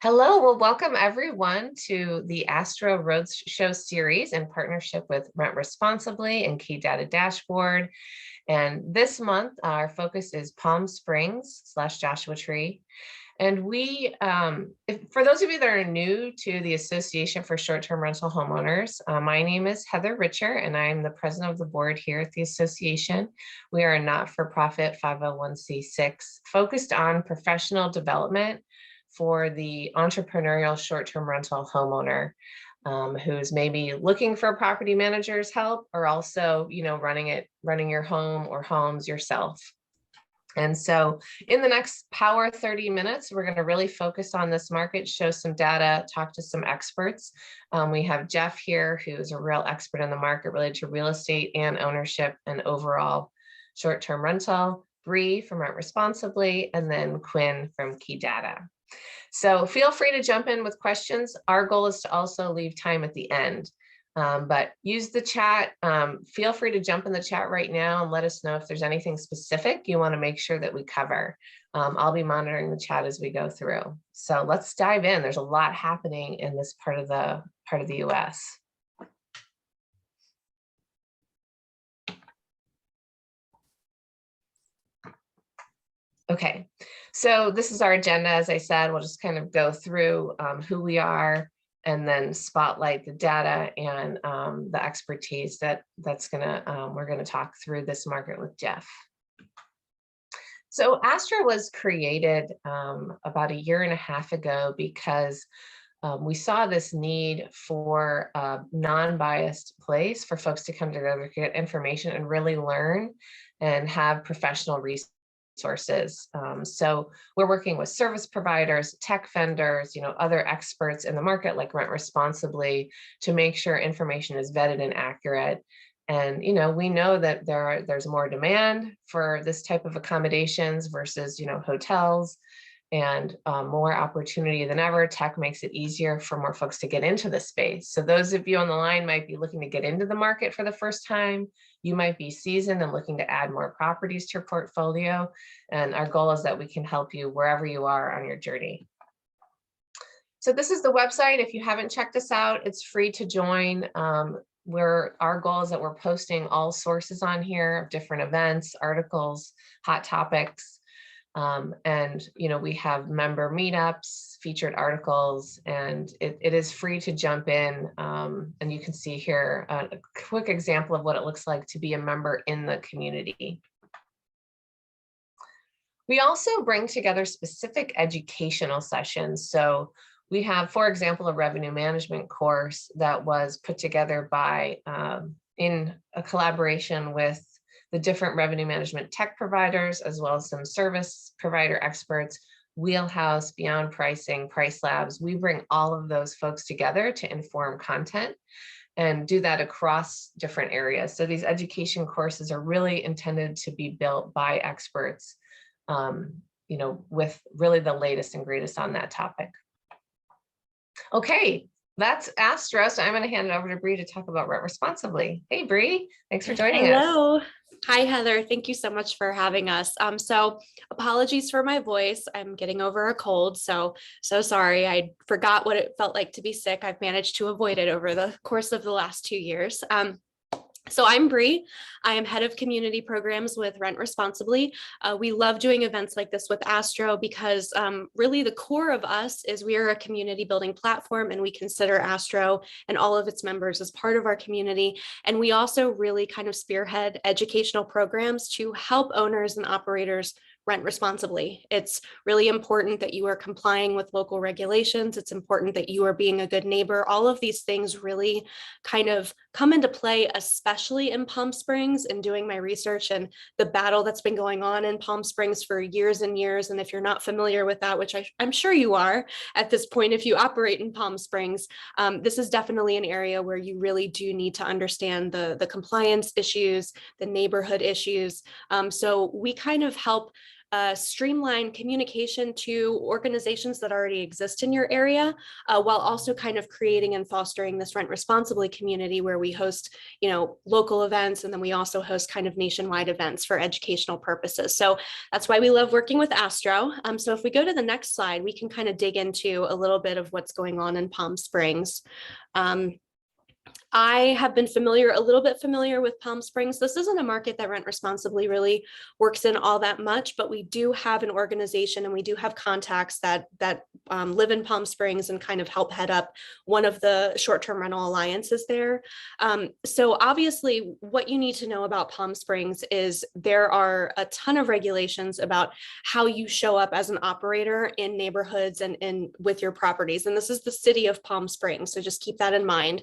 Hello, well, welcome everyone to the Astro Roadshow series in partnership with Rent Responsibly and Key Data Dashboard. And this month, our focus is Palm Springs / Joshua Tree. And for those of you that are new to the Association for Short-Term Rental Homeowners, my name is Heather Richer, and I'm the president of the board here at the association. We are a not-for-profit 501c6 focused on professional development for the entrepreneurial short-term rental homeowner who's maybe looking for a property manager's help, or also, running your home or homes yourself. And so in the next power 30 minutes, we're going to really focus on this market, show some data, talk to some experts. We have Jeff here, who's a real expert in the market related to real estate and ownership and overall short-term rental, Bree from Rent Responsibly, and then Quinn from Key Data. So feel free to jump in with questions. Our goal is to also leave time at the end, but use the chat. Feel free to jump in the chat right now and let us know if there's anything specific you want to make sure that we cover. I'll be monitoring the chat as we go through. So let's dive in. There's a lot happening in this part of the US. Okay, so this is our agenda. As I said, we'll just kind of go through who we are and then spotlight the data and the expertise we're gonna talk through this market with Jeff. So Astra was created about 1.5 years ago because we saw this need for a non-biased place for folks to come together, get information and really learn and have professional resources. So we're working with service providers, tech vendors, other experts in the market like Rent Responsibly to make sure information is vetted and accurate. And we know that there's more demand for this type of accommodations versus hotels, and more opportunity than ever. Tech makes it easier for more folks to get into the space. So those of you on the line might be looking to get into the market for the first time. You might be seasoned and looking to add more properties to your portfolio. And our goal is that we can help you wherever you are on your journey. So this is the website. If you haven't checked us out, it's free to join. Our goal is that we're posting all sources on here of different events, articles, hot topics. And we have member meetups, featured articles, and it is free to jump in. And you can see here a quick example of what it looks like to be a member in the community. We also bring together specific educational sessions. So we have, for example, a revenue management course that was put together by in a collaboration with the different revenue management tech providers, as well as some service provider experts, Wheelhouse, Beyond Pricing, Price Labs. We bring all of those folks together to inform content and do that across different areas. So these education courses are really intended to be built by experts, with really the latest and greatest on that topic. Okay, that's Astra. So I'm going to hand it over to Bree to talk about Rent Responsibly. Hey, Bree, thanks for joining us. Hello. Hi, Heather. Thank you so much for having us. So apologies for my voice. I'm getting over a cold, so sorry. I forgot what it felt like to be sick. I've managed to avoid it over the course of the last 2 years. So I'm Bree. I am head of community programs with Rent Responsibly. We love doing events like this with Astro because really the core of us is we are a community building platform, and we consider Astro and all of its members as part of our community. And we also really kind of spearhead educational programs to help owners and operators rent responsibly. It's really important that you are complying with local regulations. It's important that you are being a good neighbor. All of these things really kind of come into play, especially in Palm Springs, and doing my research and the battle that's been going on in Palm Springs for years and years. And if you're not familiar with that, which I'm sure you are at this point, if you operate in Palm Springs, this is definitely an area where you really do need to understand the compliance issues, the neighborhood issues. So we kind of help streamline communication to organizations that already exist in your area, while also kind of creating and fostering this rent responsibly community where we host, local events, and then we also host kind of nationwide events for educational purposes. So that's why we love working with Astro. So if we go to the next slide, we can kind of dig into a little bit of what's going on in Palm Springs. I have been a little bit familiar with Palm Springs. This isn't a market that Rent Responsibly really works in all that much, but we do have an organization and we do have contacts that live in Palm Springs and kind of help head up one of the short-term rental alliances there. So obviously what you need to know about Palm Springs is there are a ton of regulations about how you show up as an operator in neighborhoods and with your properties. And this is the city of Palm Springs, so just keep that in mind.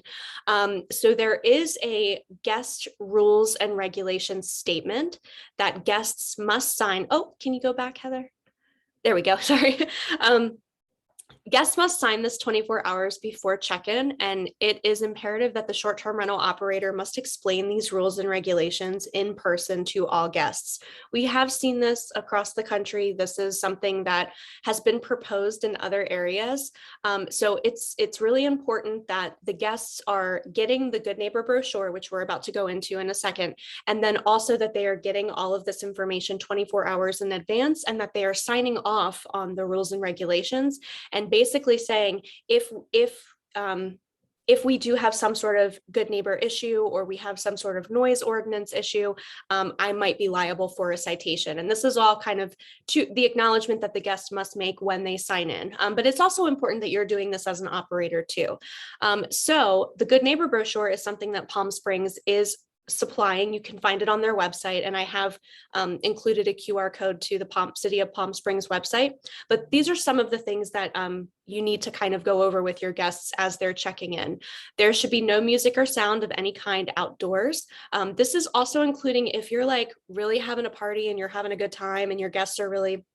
So there is a guest rules and regulations statement that guests must sign. Oh, can you go back, Heather? There we go. Sorry. Guests must sign this 24 hours before check-in, and it is imperative that the short-term rental operator must explain these rules and regulations in person to all guests. We have seen this across the country. This is something that has been proposed in other areas. So it's really important that the guests are getting the Good Neighbor brochure, which we're about to go into in a second, and then also that they are getting all of this information 24 hours in advance, and that they are signing off on the rules and regulations, and basically saying if we do have some sort of good neighbor issue, or we have some sort of noise ordinance issue, I might be liable for a citation. And this is all kind of to the acknowledgement that the guest must make when they sign in. But it's also important that you're doing this as an operator too. So the Good Neighbor brochure is something that Palm Springs is supplying. You can find it on their website, and I have included a QR code to the City of Palm Springs website. But these are some of the things that you need to kind of go over with your guests as they're checking in. There should be no music or sound of any kind outdoors. This is also including if you're like really having a party and you're having a good time and your guests are really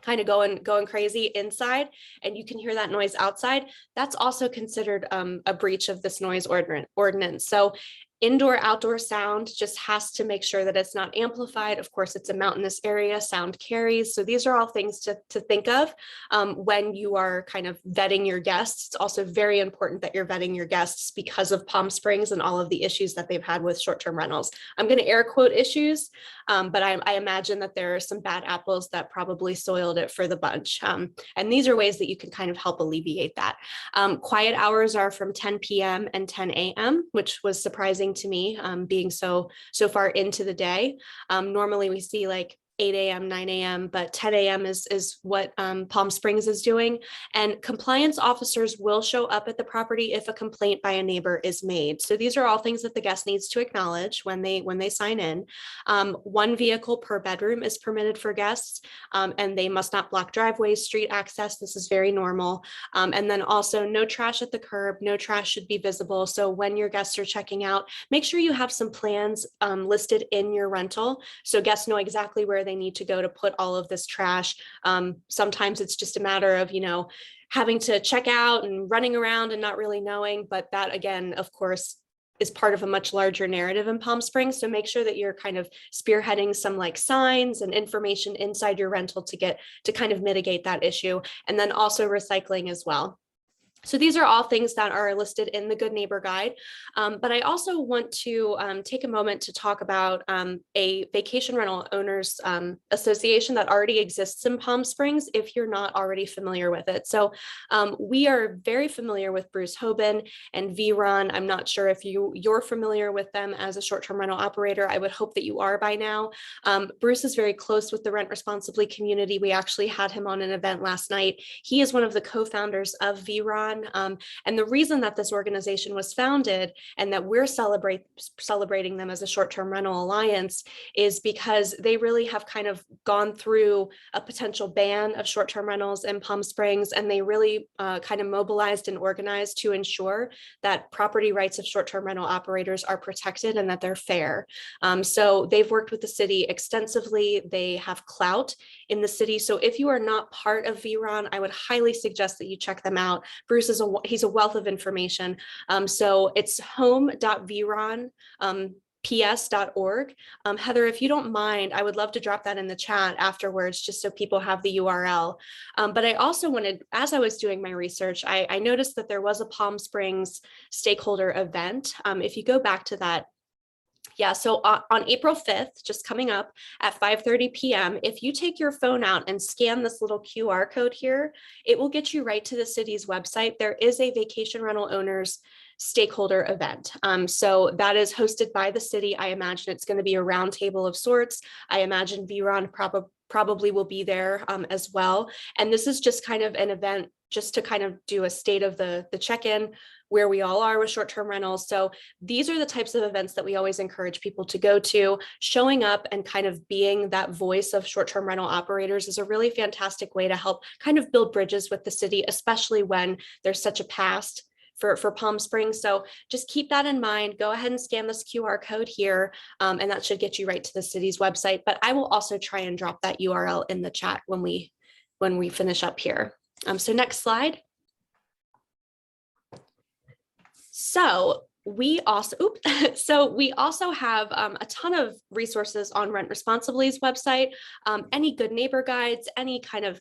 kind of going crazy inside and you can hear that noise outside, that's also considered a breach of this noise ordinance. So indoor outdoor sound just has to make sure that it's not amplified. Of course, it's a mountainous area, sound carries. So these are all things to think of when you are kind of vetting your guests. It's also very important that you're vetting your guests because of Palm Springs and all of the issues that they've had with short-term rentals. I'm going to air quote issues, but I imagine that there are some bad apples that probably soiled it for the bunch. And these are ways that you can kind of help alleviate that. Quiet hours are from 10 p.m. and 10 a.m., which was surprising to me, being so far into the day. Normally we see like 8 a.m., 9 a.m., but 10 a.m. is what Palm Springs is doing. And compliance officers will show up at the property if a complaint by a neighbor is made. So these are all things that the guest needs to acknowledge when they sign in. One vehicle per bedroom is permitted for guests, and they must not block driveways, street access. This is very normal. And then also no trash at the curb, no trash should be visible. So when your guests are checking out, make sure you have some plans listed in your rental so guests know exactly where they need to go to put all of this trash. Sometimes it's just a matter of, having to check out and running around and not really knowing, but that again, of course, is part of a much larger narrative in Palm Springs. So make sure that you're kind of spearheading some like signs and information inside your rental to kind of mitigate that issue. And then also recycling as well. So these are all things that are listed in the Good Neighbor Guide. But I also want to take a moment to talk about a vacation rental owners association that already exists in Palm Springs, if you're not already familiar with it. So we are very familiar with Bruce Hoban and VRun. I'm not sure if you're familiar with them as a short-term rental operator. I would hope that you are by now. Bruce is very close with the Rent Responsibly community. We actually had him on an event last night. He is one of the co-founders of VRun. And the reason that this organization was founded and that we're celebrating them as a short-term rental alliance is because they really have kind of gone through a potential ban of short-term rentals in Palm Springs, and they really kind of mobilized and organized to ensure that property rights of short-term rental operators are protected and that they're fair. So they've worked with the city extensively. They have clout in the city. So if you are not part of VRON, I would highly suggest that you check them out. Bruce he's a wealth of information. So it's home.vron. ps.org. Heather, if you don't mind, I would love to drop that in the chat afterwards, just so people have the URL. But I also wanted, as I was doing my research, I noticed that there was a Palm Springs stakeholder event. If you go back to that, yeah, so on April 5th, just coming up at 5:30 p.m., if you take your phone out and scan this little QR code here, it will get you right to the city's website. There is a vacation rental owners stakeholder event. So that is hosted by the city. I imagine it's going to be a roundtable of sorts. I imagine VRON probably will be there as well. And this is just kind of an event just to kind of do a state of the check-in, where we all are with short-term rentals. So these are the types of events that we always encourage people to go to. Showing up and kind of being that voice of short-term rental operators is a really fantastic way to help kind of build bridges with the city, especially when there's such a past for Palm Springs. So just keep that in mind. Go ahead and scan this QR code here, and that should get you right to the city's website. But I will also try and drop that URL in the chat when we finish up here. So next slide. So we also have a ton of resources on Rent Responsibly's website. Any good neighbor guides, any kind of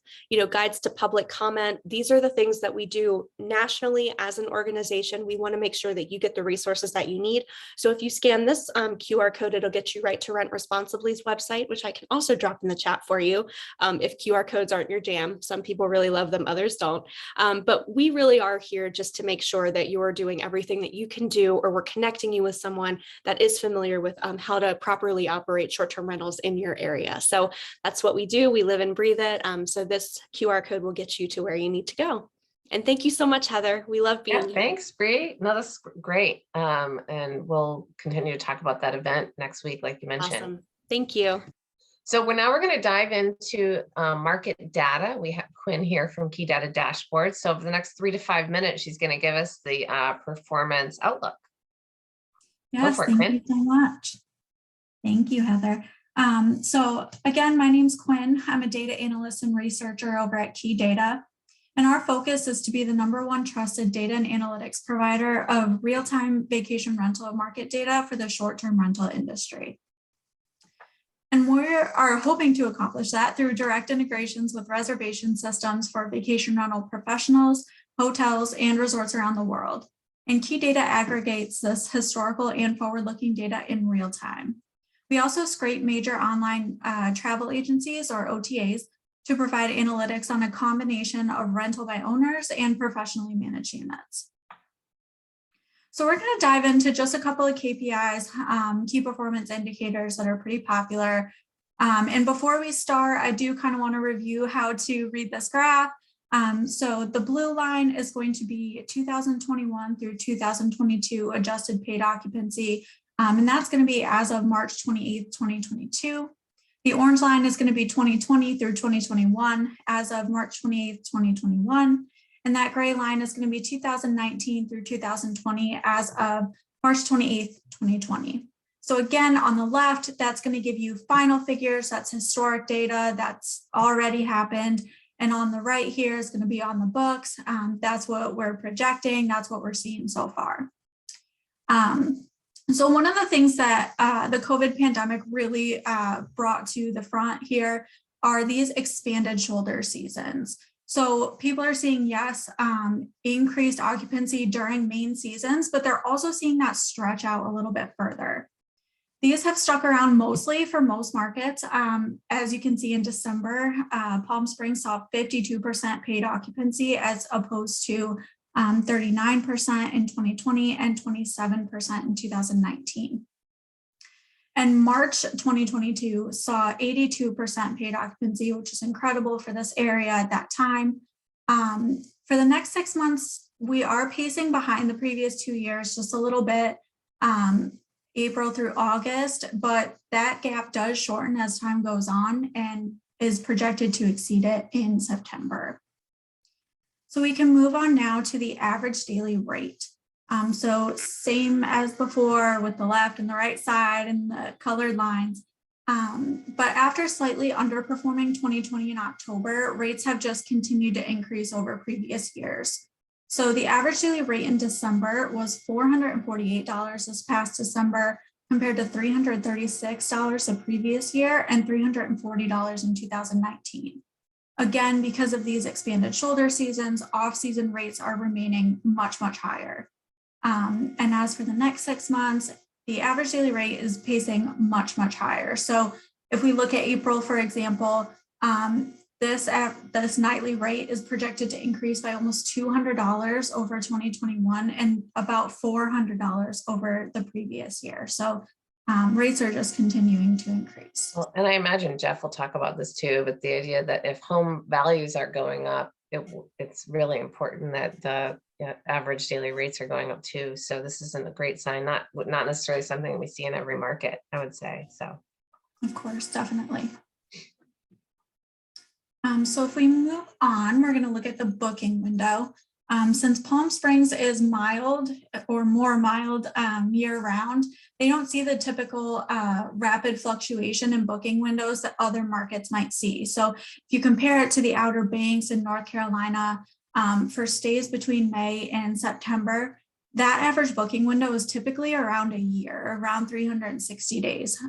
guides to public comment. These are the things that we do nationally as an organization. We want to make sure that you get the resources that you need. So if you scan this QR code, it'll get you right to Rent Responsibly's website, which I can also drop in the chat for you. If QR codes aren't your jam, some people really love them, others don't. But we really are here just to make sure that you are doing everything that you can do, or we're connecting you with someone that is familiar with how to properly operate short-term rentals in your area. So that's what we do. We live and breathe it. So this QR code will get you to where you need to go. And thank you so much, Heather. We love being here. Thanks, Bree. No, that's great. And we'll continue to talk about that event next week, like you mentioned. Awesome. Thank you. So now we're going to dive into market data. We have Quinn here from Key Data Dashboard. So over the next 3 to 5 minutes, she's going to give us the performance outlook. Yes, thank you so much. Thank you, Heather. So again, my name's Quinn. I'm a data analyst and researcher over at Key Data. And our focus is to be the #1 trusted data and analytics provider of real-time vacation rental market data for the short-term rental industry. And we are hoping to accomplish that through direct integrations with reservation systems for vacation rental professionals, hotels, and resorts around the world. And Key Data aggregates this historical and forward-looking data in real time. We also scrape major online travel agencies, or OTAs, to provide analytics on a combination of rental by owners and professionally managed units. So we're going to dive into just a couple of KPIs, key performance indicators that are pretty popular. And before we start, I do kind of want to review how to read this graph. So the blue line is going to be 2021 through 2022 adjusted paid occupancy, and that's going to be as of March 28th, 2022. The orange line is going to be 2020 through 2021 as of March 28th, 2021. And that gray line is going to be 2019 through 2020 as of March 28th, 2020. So again, on the left, that's going to give you final figures. That's historic data that's already happened. And on the right here is going to be on the books. That's what we're projecting. That's what we're seeing so far. So one of the things that the COVID pandemic really brought to the front here are these expanded shoulder seasons. So people are seeing, yes, increased occupancy during main seasons, but they're also seeing that stretch out a little bit further. These have stuck around mostly for most markets. As you can see in December, Palm Springs saw 52% paid occupancy as opposed to 39% in 2020 and 27% in 2019. And March 2022 saw 82% paid occupancy, which is incredible for this area at that time. For the next 6 months, we are pacing behind the previous 2 years just a little bit. April through August, but that gap does shorten as time goes on and is projected to exceed it in September. So we can move on now to the average daily rate. So same as before with the left and the right side and the colored lines. But after slightly underperforming 2020 in October, rates have just continued to increase over previous years. So the average daily rate in December was $448 this past December, compared to $336 the previous year and $340 in 2019. Again, because of these expanded shoulder seasons, off-season rates are remaining much, much higher. And as for the next 6 months, the average daily rate is pacing much, much higher. So if we look at April, for example, this nightly rate is projected to increase by almost $200 over 2021 and about $400 over the previous year. So rates are just continuing to increase. Well, and I imagine Jeff will talk about this too, but the idea that if home values are going up, it's really important that the average daily rates are going up too. So this isn't a great sign, not necessarily something we see in every market, I would say. So, of course, definitely. So if we move on, we're going to look at the booking window. Since Palm Springs is mild or more mild year round, they don't see the typical rapid fluctuation in booking windows that other markets might see. So if you compare it to the Outer Banks in North Carolina, for stays between May and September, that average booking window is typically around a year, around 360 days.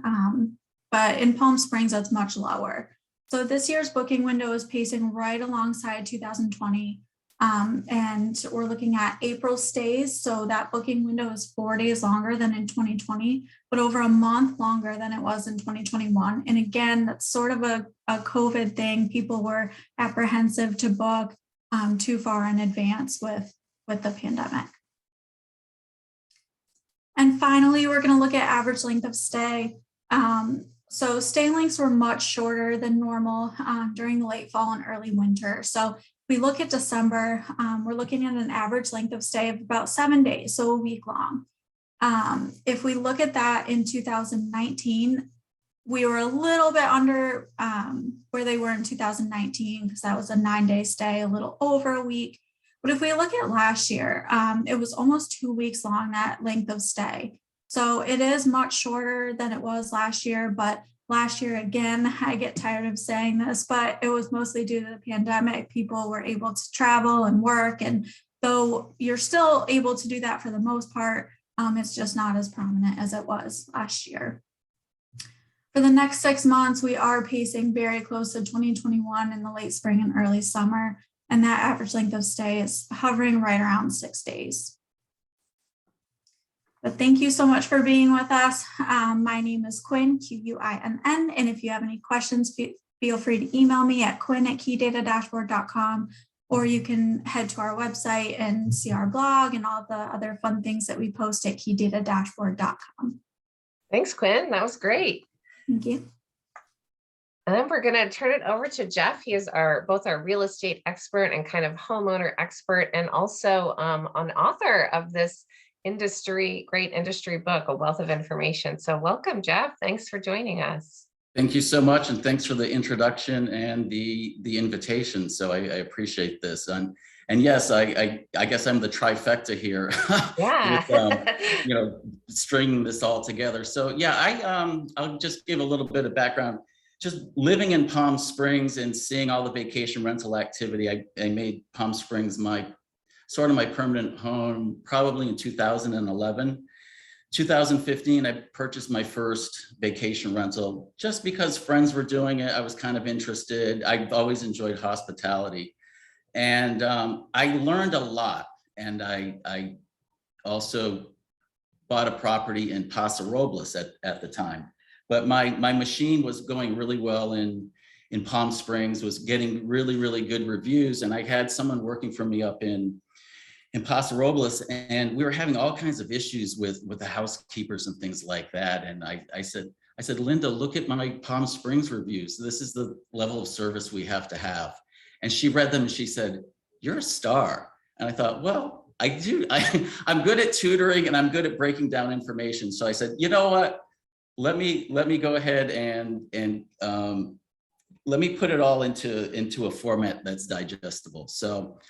But in Palm Springs, that's much lower. So this year's booking window is pacing right alongside 2020. And we're looking at April stays. So that booking window is 4 days longer than in 2020, but over a month longer than it was in 2021. And again, that's sort of a COVID thing. People were apprehensive to book too far in advance with the pandemic. And finally, we're going to look at average length of stay. So stay lengths were much shorter than normal during the late fall and early winter. So if we look at December, we're looking at an average length of stay of about 7 days, so a week long. If we look at that in 2019, we were a little bit under where they were in 2019 because that was a 9-day stay, a little over a week. But if we look at last year, it was almost 2 weeks long, that length of stay. So it is much shorter than it was last year, but last year, again, I get tired of saying this, but it was mostly due to the pandemic. People were able to travel and work. And though you're still able to do that for the most part, it's just not as prominent as it was last year. For the next 6 months, we are pacing very close to 2021 in the late spring and early summer. And that average length of stay is hovering right around 6 days. But thank you so much for being with us. My name is Quinn, Quinn, and if you have any questions, feel free to email me at quinn@keydatadashboard.com, or you can head to our website and see our blog and all the other fun things that we post at keydatadashboard.com. Thanks, Quinn. That was great. Thank you. And then we're going to turn it over to Jeff. He is both our real estate expert and kind of homeowner expert, and also an author of this great industry book, A Wealth of Information. So welcome, Jeff. Thanks for joining us. Thank you so much. And thanks for the introduction and the invitation. So I appreciate this. And yes, I guess I'm the trifecta here. Yeah. with, stringing this all together. So yeah, I'll just give a little bit of background. Just living in Palm Springs and seeing all the vacation rental activity, I made Palm Springs my permanent home probably in 2011. 2015, I purchased my first vacation rental just because friends were doing it. I was kind of interested. I've always enjoyed hospitality. And I learned a lot. And I also bought a property in Paso Robles at the time. But my machine was going really well in Palm Springs, was getting really, really good reviews. And I had someone working for me up in Paso Robles, and we were having all kinds of issues with the housekeepers and things like that. And I said, Linda, look at my Palm Springs reviews. This is the level of service we have to have. And she read them and she said, you're a star. And I thought, well, I do. I'm good at tutoring and I'm good at breaking down information. So I said, you know what? Let me go ahead and let me put it all into a format that's digestible. So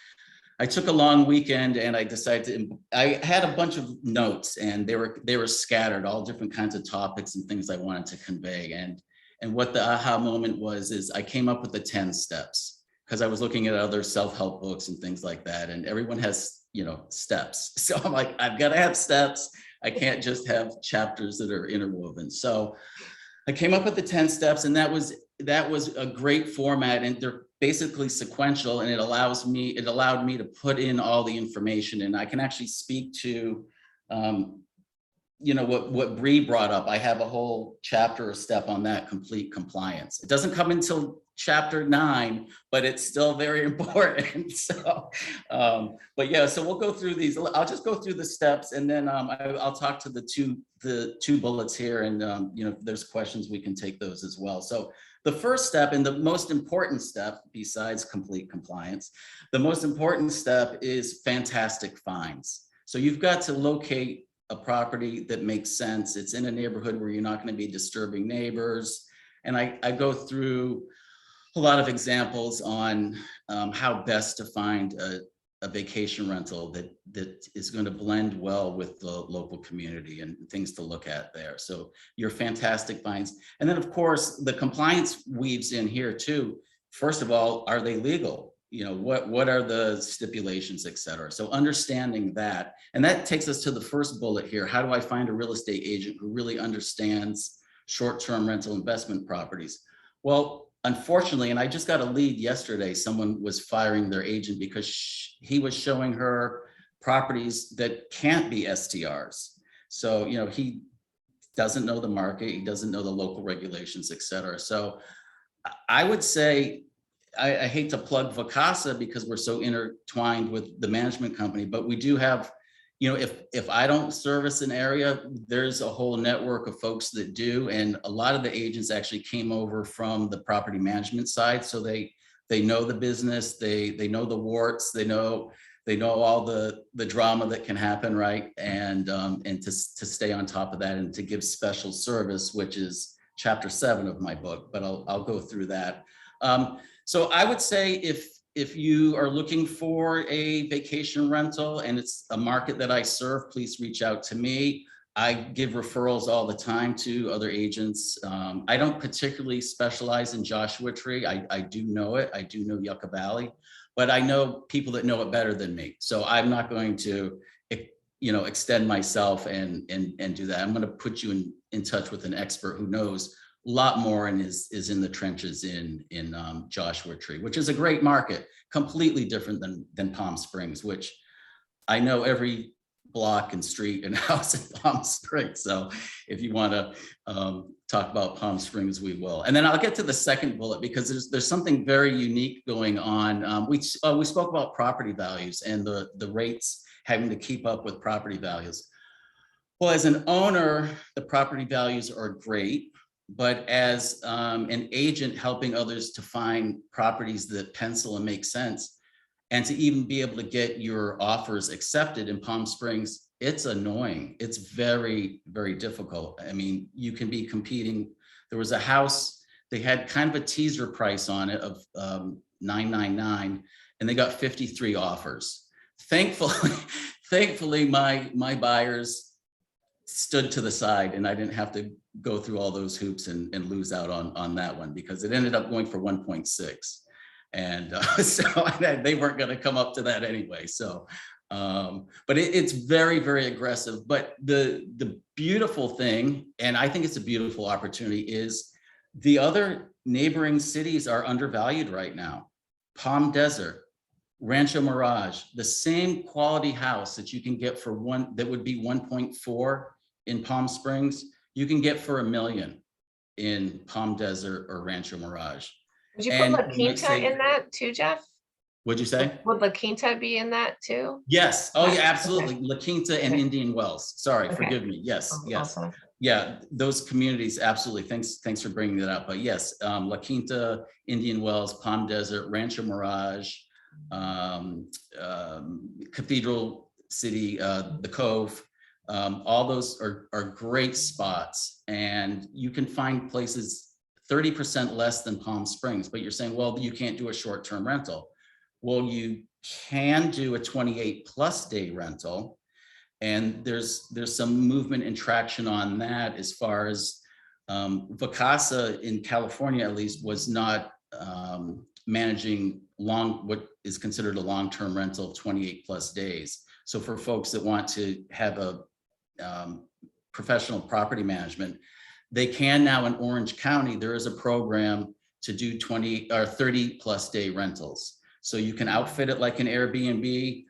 I took a long weekend and I decided I had a bunch of notes and they were scattered, all different kinds of topics and things I wanted to convey. And what the aha moment is I came up with the 10 steps because I was looking at other self-help books and things like that. And everyone has, steps. So I'm like, I've got to have steps. I can't just have chapters that are interwoven. So I came up with the 10 steps, and that was a great format, and they're basically sequential, and it allowed me to put in all the information, and I can actually speak to what Bree brought up. I have a whole chapter or step on that, complete compliance. It doesn't come until chapter 9, but it's still very important. So, but yeah, so we'll go through these. I'll just go through the steps, and then I'll talk to the two bullets here, and if there's questions, we can take those as well. So the first step, and the most important step besides complete compliance, the most important step is fantastic finds. So you've got to locate a property that makes sense. It's in a neighborhood where you're not going to be disturbing neighbors. And I go through a lot of examples on how best to find a vacation rental that is going to blend well with the local community, and things to look at there. So your fantastic finds. And then of course, the compliance weaves in here too. First of all, are they legal? What are the stipulations, et cetera. So understanding that, and that takes us to the first bullet here. How do I find a real estate agent who really understands short-term rental investment properties? Well, unfortunately, and I just got a lead yesterday, someone was firing their agent because he was showing her properties that can't be STRs. So, he doesn't know the market, he doesn't know the local regulations, et cetera. So I would say, I hate to plug Vacasa because we're so intertwined with the management company, but we do have, if I don't service an area, there's a whole network of folks that do. And a lot of the agents actually came over from the property management side. So they know the business, they know the warts, they know all the drama that can happen, right? And to stay on top of that and to give special service, which is chapter 7 of my book, but I'll go through that. So I would say if you are looking for a vacation rental and it's a market that I serve, please reach out to me. I give referrals all the time to other agents. I don't particularly specialize in Joshua Tree. I do know it. I do know Yucca Valley, but I know people that know it better than me. So I'm not going to, extend myself and do that. I'm going to put you in touch with an expert who knows a lot more and is in the trenches in Joshua Tree, which is a great market, completely different than Palm Springs, which I know every block and street and house in Palm Springs. So if you want to talk about Palm Springs, we will. And then I'll get to the second bullet because there's something very unique going on. We spoke about property values and the rates having to keep up with property values. Well, as an owner, the property values are great. But as an agent helping others to find properties that pencil and make sense, and to even be able to get your offers accepted in Palm Springs, it's annoying. It's very, very difficult. I mean, you can be competing. There was a house, they had kind of a teaser price on it of $999, and they got 53 offers. Thankfully, my buyers stood to the side and I didn't have to go through all those hoops and lose out on that one because it ended up going for 1.6. And so they weren't going to come up to that anyway. So, but it's very, very aggressive. But the beautiful thing, and I think it's a beautiful opportunity, is the other neighboring cities are undervalued right now. Palm Desert, Rancho Mirage, the same quality house that you can get for that would be 1.4 in Palm Springs, you can get for $1 million in Palm Desert or Rancho Mirage. Would you put La Quinta in that too, Jeff? What'd you say? Would La Quinta be in that too? Yes. Oh yeah, absolutely. Okay. La Quinta and Indian Wells. Sorry, forgive me. Yes, yes. Awesome. Yeah, those communities, absolutely. Thanks for bringing that up. But yes, La Quinta, Indian Wells, Palm Desert, Rancho Mirage, Cathedral City, the Cove, all those are great spots, and you can find places 30% less than Palm Springs. But you're saying, well, you can't do a short-term rental. Well, you can do a 28+ day rental, and there's some movement and traction on that as far as Vacasa in California, at least, was not managing what is considered a long-term rental of 28+ days. So for folks that want to have a professional property management, they can now in Orange County, there is a program to do 20 or 30 plus day rentals. So you can outfit it like an Airbnb.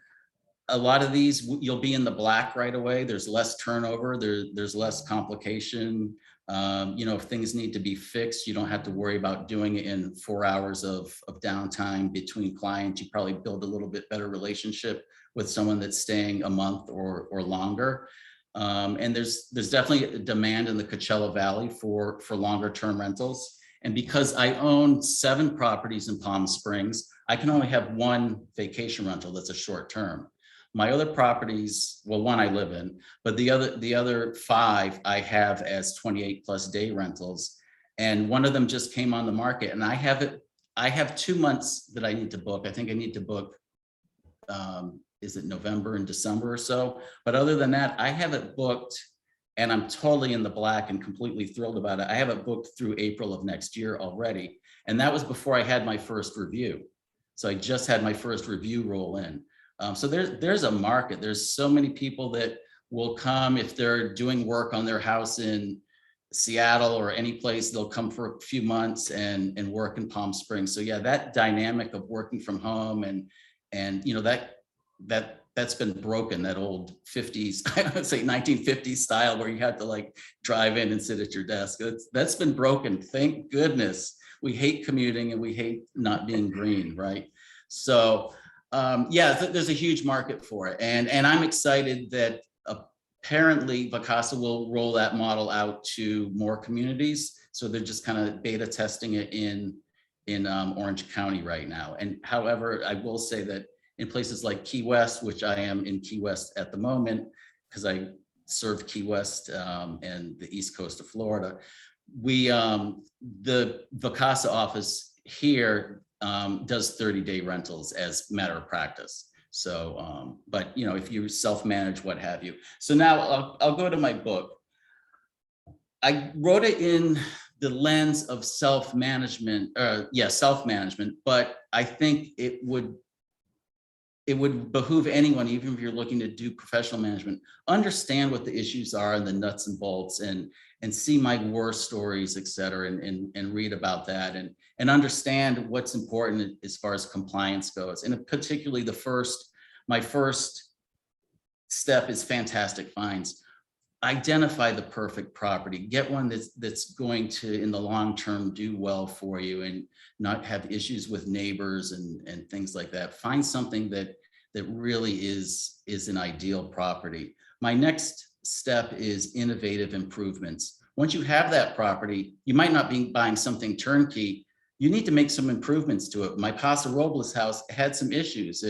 A lot of these, you'll be in the black right away. There's less turnover. There's less complication. If things need to be fixed, you don't have to worry about doing it in 4 hours of downtime between clients. You probably build a little bit better relationship with someone that's staying a month or longer. And there's definitely a demand in the Coachella Valley for longer term rentals. And because I own 7 properties in Palm Springs, I can only have 1 vacation rental that's a short term. My other properties, well, 1 I live in, but the other 5 I have as 28 plus day rentals. And one of them just came on the market, and I have 2 months that I need to book. I think I need to book, is it November and December or so? But other than that, I have it booked, and I'm totally in the black and completely thrilled about it. I have it booked through April of next year already. And that was before I had my first review. So I just had my first review roll in. So there's a market. There's so many people that will come if they're doing work on their house in Seattle or any place. They'll come for a few months and work in Palm Springs. So yeah, that dynamic of working from home and that's been broken. That old 50s, I would say 1950s style where you had to like drive in and sit at your desk. That's been broken. Thank goodness. We hate commuting and we hate not being green, right? So there's a huge market for it. And I'm excited that apparently Vacasa will roll that model out to more communities. So they're just kind of beta testing it in Orange County right now. And however, I will say that in places like Key West, which I am in Key West at the moment, because I serve Key West and the East Coast of Florida, the Vacasa office here does 30-day rentals as a matter of practice. So, but if you self-manage, what have you. So now I'll go to my book. I wrote it in the lens of self-management, but I think it would behoove anyone, even if you're looking to do professional management, understand what the issues are and the nuts and bolts and see my war stories, et cetera, and read about that and understand what's important as far as compliance goes. And particularly my first step is fantastic finds. Identify the perfect property, get one that's going to, in the long term, do well for you and not have issues with neighbors and things like that. Find something that really is an ideal property. My next step is innovative improvements. Once you have that property, you might not be buying something turnkey. You need to make some improvements to it. My Paso Robles house had some issues.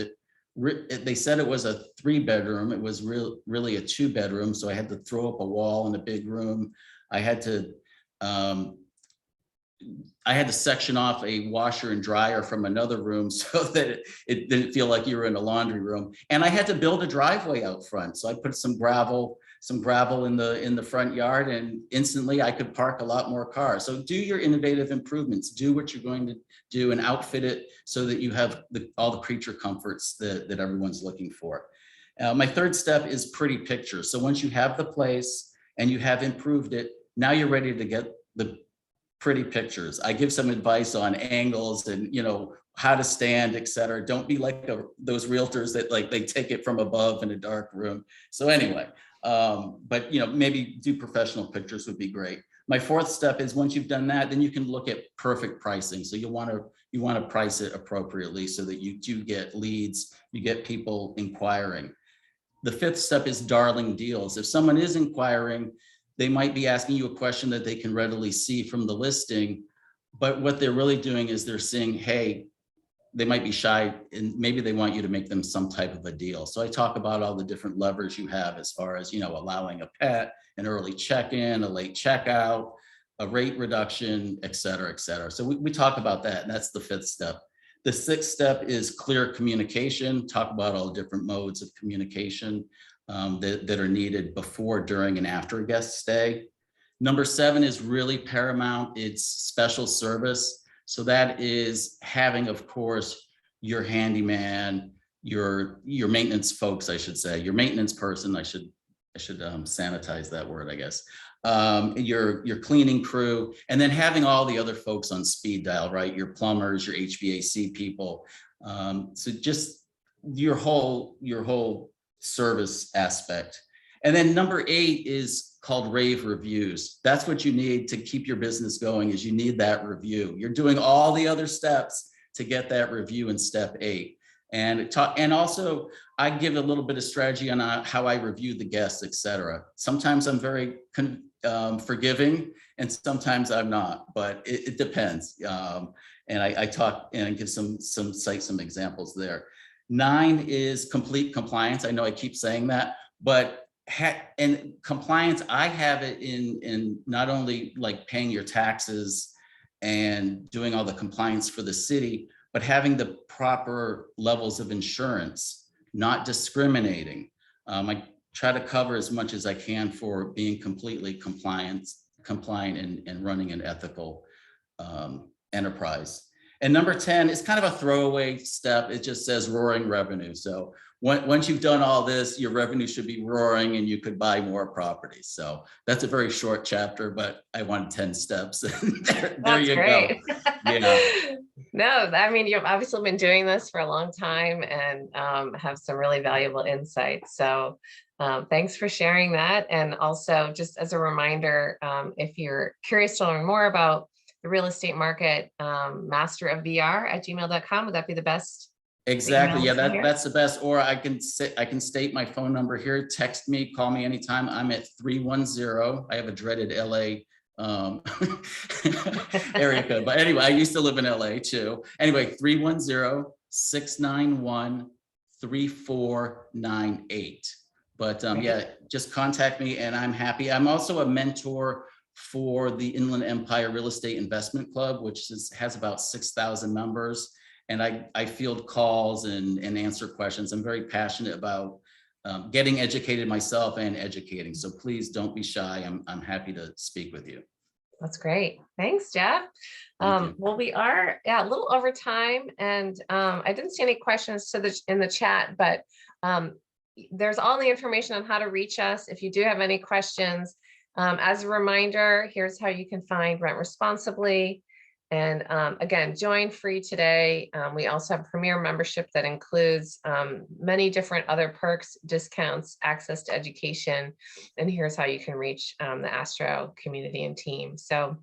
They said it was a 3-bedroom. It was really a 2-bedroom. So I had to throw up a wall in a big room. I had to section off a washer and dryer from another room so that it didn't feel like you were in a laundry room. And I had to build a driveway out front. So I put some gravel in the front yard, and instantly I could park a lot more cars. So do your innovative improvements, do what you're going to do and outfit it so that you have all the creature comforts that everyone's looking for. My third step is pretty pictures. So once you have the place and you have improved it, now you're ready to get the pretty pictures. I give some advice on angles and how to stand, et cetera. Don't be like those realtors that they take it from above in a dark room. So anyway, but maybe do professional pictures would be great. My fourth step is once you've done that, then you can look at perfect pricing. So you want to price it appropriately so that you do get leads, you get people inquiring. The fifth step is darling deals. If someone is inquiring, they might be asking you a question that they can readily see from the listing, but what they're really doing is they're saying, hey, they might be shy and maybe they want you to make them some type of a deal. So I talk about all the different levers you have as far as, allowing a pet, an early check-in, a late checkout, a rate reduction, et cetera, et cetera. So we talk about that, and that's the fifth step. The sixth step is clear communication. Talk about all different modes of communication that are needed before, during, and after a guest stay. Number 7 is really paramount. It's special service. So that is having, of course, your handyman, your maintenance folks, I should say, your maintenance person, I should sanitize that word, I guess. Your cleaning crew, and then having all the other folks on speed dial, right? Your plumbers, your HVAC people. So just your whole service aspect. And then number 8 is called Rave Reviews. That's what you need to keep your business going, is you need that review. You're doing all the other steps to get that review in step 8. And also I give a little bit of strategy on how I review the guests, etc. Sometimes I'm very forgiving, and sometimes I'm not, but it depends. And I talk and give some examples there. 9 is complete compliance. I know I keep saying that, but and compliance, I have it in not only like paying your taxes and doing all the compliance for the city, but having the proper levels of insurance, not discriminating. I try to cover as much as I can for being completely compliant and running an ethical enterprise. And number 10 is kind of a throwaway step. It just says roaring revenue. So once you've done all this, your revenue should be roaring and you could buy more properties. So that's a very short chapter, but I want 10 steps. there you great. Go. Yeah. No, I mean, you've obviously been doing this for a long time and have some really valuable insights. So thanks for sharing that. And also, just as a reminder, if you're curious to learn more about the real estate market, masterofvr@gmail.com, would that be the best? Exactly. Yeah, that's the best. Or I can state my phone number here. Text me, call me anytime. I'm at 310. I have a dreaded LA area code, but anyway, I used to live in LA too. Anyway, 310-691-3498. But yeah, just contact me and I'm happy. I'm also a mentor for the Inland Empire Real Estate Investment Club, which has about 6,000 members. And I field calls and answer questions. I'm very passionate about getting educated myself and educating. So please don't be shy. I'm happy to speak with you. That's great. Thanks, Jeff. Well, we are a little over time, and I didn't see any questions in the chat, but there's all the information on how to reach us. If you do have any questions, as a reminder, here's how you can find Rent Responsibly. And again, join free today. We also have Premier membership that includes many different other perks, discounts, access to education. And here's how you can reach the Astro community and team. So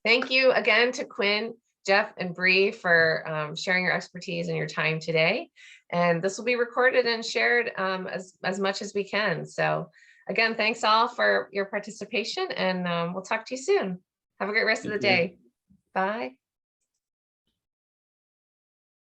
thank you again to Quinn, Jeff, and Bree for sharing your expertise and your time today. And this will be recorded and shared as much as we can. So again, thanks all for your participation, and we'll talk to you soon. Have a great rest of the day. Bye.